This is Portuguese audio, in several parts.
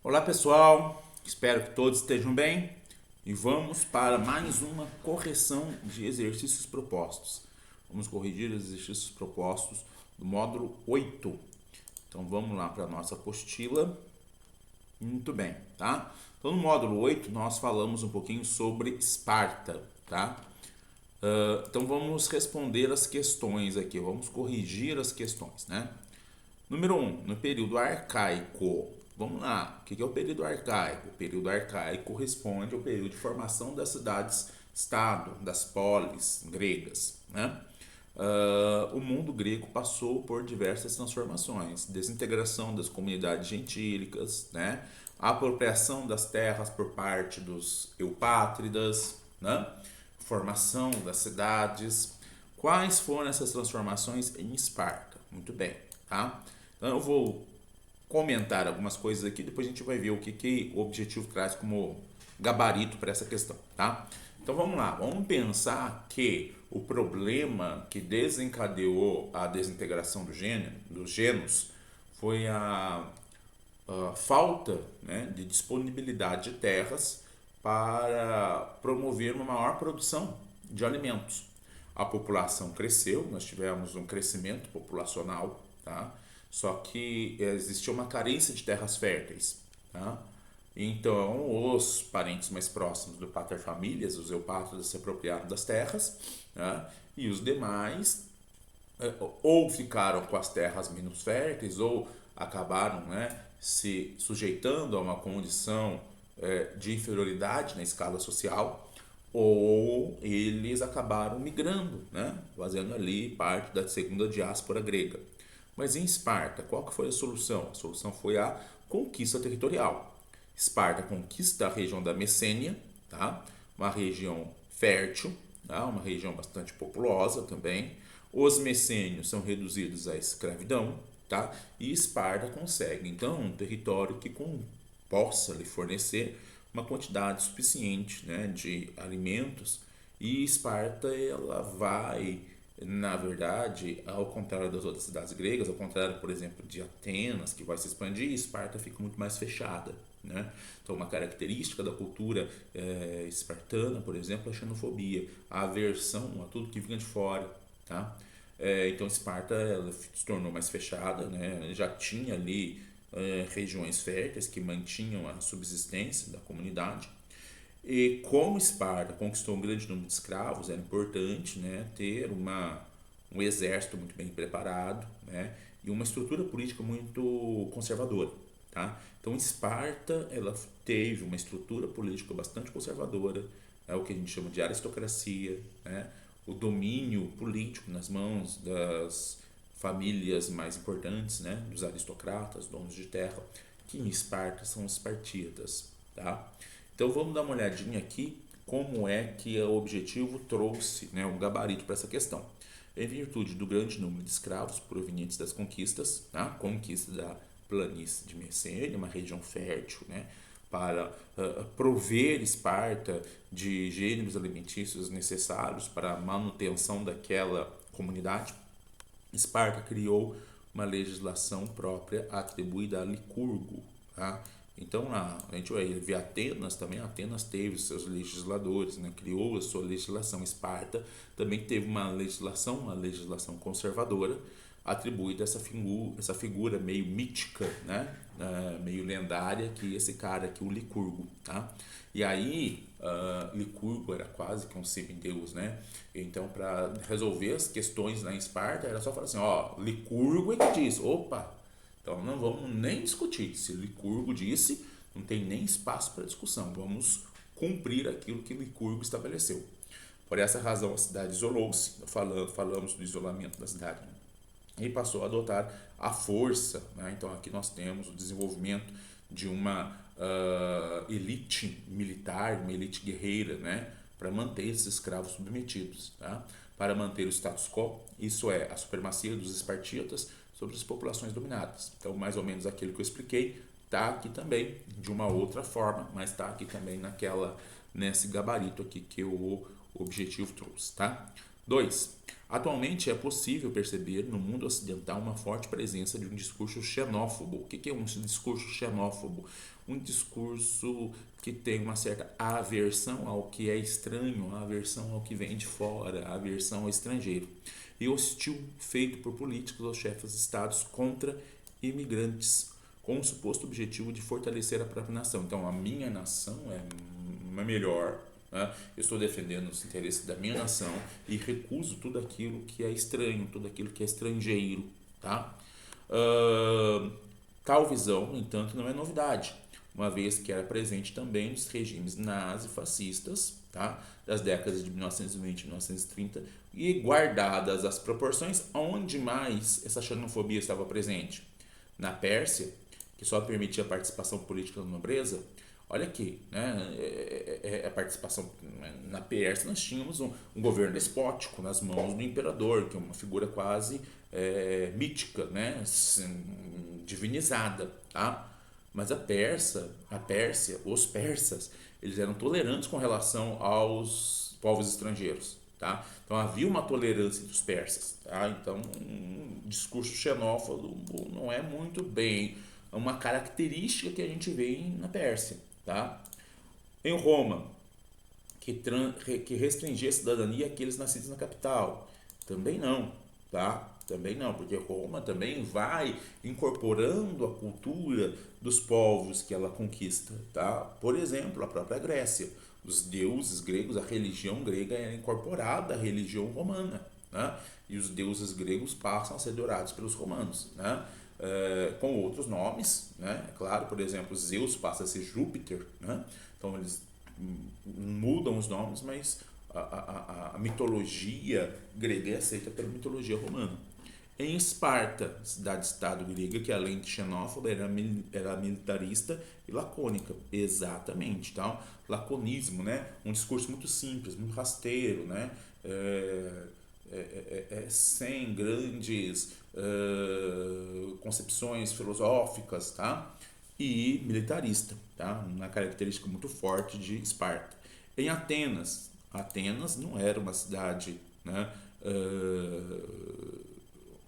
Olá pessoal, espero que todos estejam bem e vamos para mais uma correção de exercícios propostos. Vamos corrigir os exercícios propostos do módulo 8. Então vamos lá para a nossa apostila. Muito bem, tá? Então no módulo 8 nós falamos um pouquinho sobre Esparta, tá? Então vamos responder as questões aqui, vamos corrigir as questões, né? Número 1, no período arcaico. Vamos lá, o que é o período arcaico? O período arcaico corresponde ao período de formação das cidades-estado, das polis gregas, né? O mundo grego passou por diversas transformações, desintegração das comunidades gentílicas, né? A apropriação das terras por parte dos eupátridas, né? Formação das cidades. Quais foram essas transformações em Esparta? Muito bem, tá? Então eu vou comentar algumas coisas aqui, depois a gente vai ver o que o objetivo traz como gabarito para essa questão, tá? Então vamos lá, vamos pensar que o problema que desencadeou a desintegração dos gênos foi a falta, né, de disponibilidade de terras para promover uma maior produção de alimentos. A população cresceu, nós tivemos um crescimento populacional, tá? Só que existia uma carência de terras férteis, tá? Então, os parentes mais próximos do paterfamilias, os eupátridas, se apropriaram das terras, né? E os demais ou ficaram com as terras menos férteis ou acabaram, né, se sujeitando a uma condição de inferioridade na escala social, ou eles acabaram migrando, né, fazendo ali parte da segunda diáspora grega. Mas em Esparta, qual que foi a solução? A solução foi a conquista territorial. Esparta conquista a região da Messênia, tá? Uma região fértil, tá? Uma região bastante populosa também. Os messênios são reduzidos à escravidão, tá? E Esparta consegue, então, um território que possa lhe fornecer uma quantidade suficiente, né, de alimentos. E Esparta, ela vai, na verdade, ao contrário das outras cidades gregas, ao contrário, por exemplo, de Atenas, que vai se expandir, Esparta fica muito mais fechada, né? Então, uma característica da cultura espartana, por exemplo, é a xenofobia, a aversão a tudo que vinha de fora, tá? Então, Esparta, ela se tornou mais fechada, né? Já tinha ali regiões férteis que mantinham a subsistência da comunidade. E como Esparta conquistou um grande número de escravos, era importante, né, ter um exército muito bem preparado, né, e uma estrutura política muito conservadora, tá? Então Esparta, ela teve uma estrutura política bastante conservadora, é o que a gente chama de aristocracia, né, o domínio político nas mãos das famílias mais importantes, né, dos aristocratas, donos de terra, que em Esparta são os espartíatas, tá? Então vamos dar uma olhadinha aqui como é que o objetivo trouxe, né, um gabarito para essa questão. Em virtude do grande número de escravos provenientes das conquistas, tá? Conquista da planície de Messênia, uma região fértil, né, para prover Esparta de gêneros alimentícios necessários para a manutenção daquela comunidade, Esparta criou uma legislação própria atribuída a Licurgo, tá? Então, a gente vai ver Atenas também. Atenas teve seus legisladores, né? Criou a sua legislação. Esparta também teve uma legislação conservadora, atribuída a essa figura meio mítica, né? Meio lendária, que esse cara aqui, o Licurgo, tá? E aí, Licurgo era quase que um semideus, né? Então, para resolver as questões lá em Esparta, era só falar assim, ó, Licurgo é que diz, opa, então não vamos nem discutir. Se Licurgo disse, não tem nem espaço para discussão. Vamos cumprir aquilo que Licurgo estabeleceu. Por essa razão, a cidade isolou-se. Falamos do isolamento da cidade, né? E passou a adotar a força, né? Então aqui nós temos o desenvolvimento de uma elite militar, uma elite guerreira, né? Para manter esses escravos submetidos, tá? Para manter o status quo, isso é, a supremacia dos espartíatas sobre as populações dominadas. Então, mais ou menos aquilo que eu expliquei está aqui também, de uma outra forma, mas está aqui também nesse gabarito aqui que o objetivo trouxe, tá? 2. Atualmente é possível perceber no mundo ocidental uma forte presença de um discurso xenófobo. O que é um discurso xenófobo? Um discurso que tem uma certa aversão ao que é estranho, aversão ao que vem de fora, aversão ao estrangeiro. E hostil feito por políticos ou chefes de estados contra imigrantes, com o suposto objetivo de fortalecer a própria nação. Então, a minha nação é uma melhor, né? Eu estou defendendo os interesses da minha nação e recuso tudo aquilo que é estranho, tudo aquilo que é estrangeiro, tá? Tal visão, no entanto, não é novidade, uma vez que era presente também nos regimes nazi-fascistas, tá? Das décadas de 1920 e 1930, e guardadas as proporções, onde mais essa xenofobia estava presente? Na Pérsia, que só permitia a participação política da nobreza. Olha aqui, né? A participação na Pérsia, nós tínhamos um governo despótico nas mãos do imperador, que é uma figura quase mítica, né? Divinizada, tá? Mas a Pérsia, os persas, eles eram tolerantes com relação aos povos estrangeiros, tá? Então havia uma tolerância entre os persas, tá? Então um discurso xenófobo não é muito bem uma característica que a gente vê na Pérsia, tá? Em Roma, que restringia a cidadania àqueles nascidos na capital, também não, tá? Também não, porque Roma também vai incorporando a cultura dos povos que ela conquista, tá? Por exemplo, a própria Grécia, os deuses gregos, a religião grega é incorporada à religião romana, né? E os deuses gregos passam a ser adorados pelos romanos, né? Com outros nomes, né? Claro, por exemplo, Zeus passa a ser Júpiter, né? Então eles mudam os nomes, mas a mitologia grega é aceita pela mitologia romana. Em Esparta, cidade-estado grega, que além de xenófoba era militarista e lacônica, exatamente, tá? Laconismo, né? Um discurso muito simples, muito rasteiro, né? Sem grandes concepções filosóficas, tá? E militarista, tá? Uma característica muito forte de Esparta. Em Atenas, Atenas não era uma cidade, né,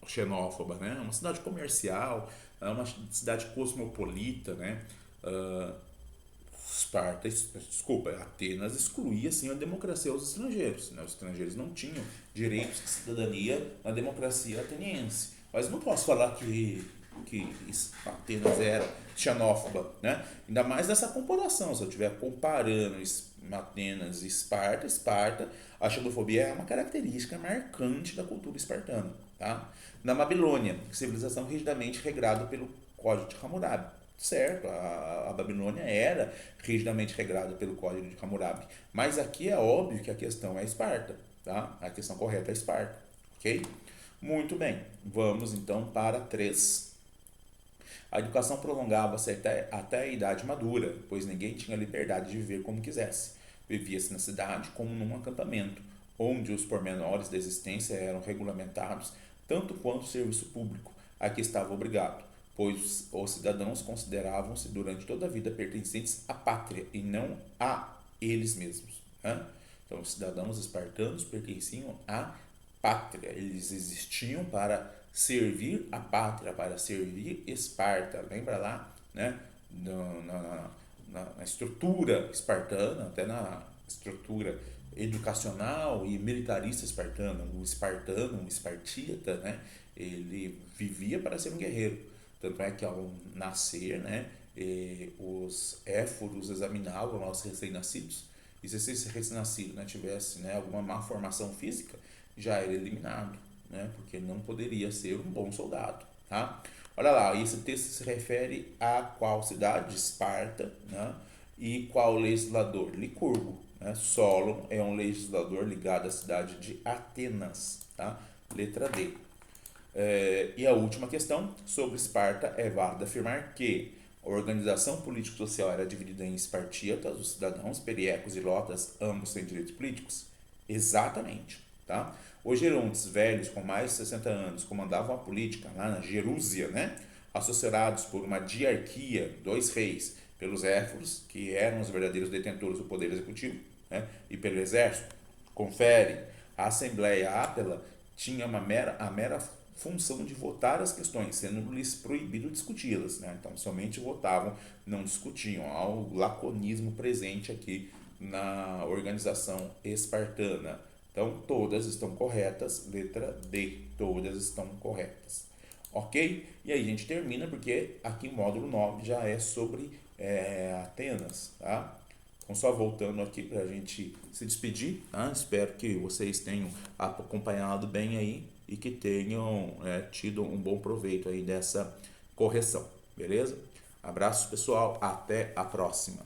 xenófoba, né? É uma cidade comercial, é uma cidade cosmopolita, né? Esparta, desculpa, Atenas excluía assim a democracia aos estrangeiros, né? Os estrangeiros não tinham direitos de cidadania na democracia ateniense. Mas não posso falar que Atenas era xenófoba, né? Ainda mais nessa comparação, se eu estiver comparando Atenas e Esparta, a xenofobia é uma característica marcante da cultura espartana, tá? Na Babilônia, civilização rigidamente regrada pelo Código de Hammurabi, certo? A Babilônia era rigidamente regrada pelo Código de Hammurabi, mas aqui é óbvio que a questão é Esparta, tá? A questão correta é Esparta, ok? Muito bem, vamos então para 3. A educação prolongava-se até a idade madura, pois ninguém tinha liberdade de viver como quisesse. Vivia-se na cidade como num acampamento, onde os pormenores da existência eram regulamentados tanto quanto o serviço público a que estava obrigado, pois os cidadãos consideravam-se durante toda a vida pertencentes à pátria e não a eles mesmos, né? Então, os cidadãos espartanos pertenciam à pátria, eles existiam para servir a pátria, para servir Esparta. Lembra lá, né? Na estrutura espartana, até na estrutura educacional e militarista espartana, o espartano, o espartíata, né? Ele vivia para ser um guerreiro. Tanto é que ao nascer, né, os éforos examinavam os recém-nascidos, e se esse recém-nascido, né, tivesse, né, alguma má formação física, já era eliminado, né, porque não poderia ser um bom soldado, tá? Olha lá, esse texto se refere a qual cidade? Esparta, né? E qual legislador? Licurgo, né? Solon é um legislador ligado à cidade de Atenas, tá? Letra D. E a última questão, sobre Esparta, é válido afirmar que a organização político-social era dividida em espartíatas, os cidadãos, periecos e lotas, ambos sem direitos políticos? Exatamente, tá? Os gerontes velhos com mais de 60 anos comandavam a política lá na Jerúsia, né? Associados por uma diarquia, 2 reis, pelos éforos, que eram os verdadeiros detentores do poder executivo, né? E pelo exército. Confere. a Assembleia Átela tinha a mera função de votar as questões, sendo-lhes proibido discuti-las, né? Então somente votavam, não discutiam. Há o laconismo presente aqui na organização espartana. Então todas estão corretas, letra D, todas estão corretas. Ok? E aí a gente termina porque aqui em módulo 9 já é sobre Atenas, tá? Então só voltando aqui para a gente se despedir, tá? Espero que vocês tenham acompanhado bem aí e que tenham tido um bom proveito aí dessa correção, beleza? Abraços pessoal, até a próxima.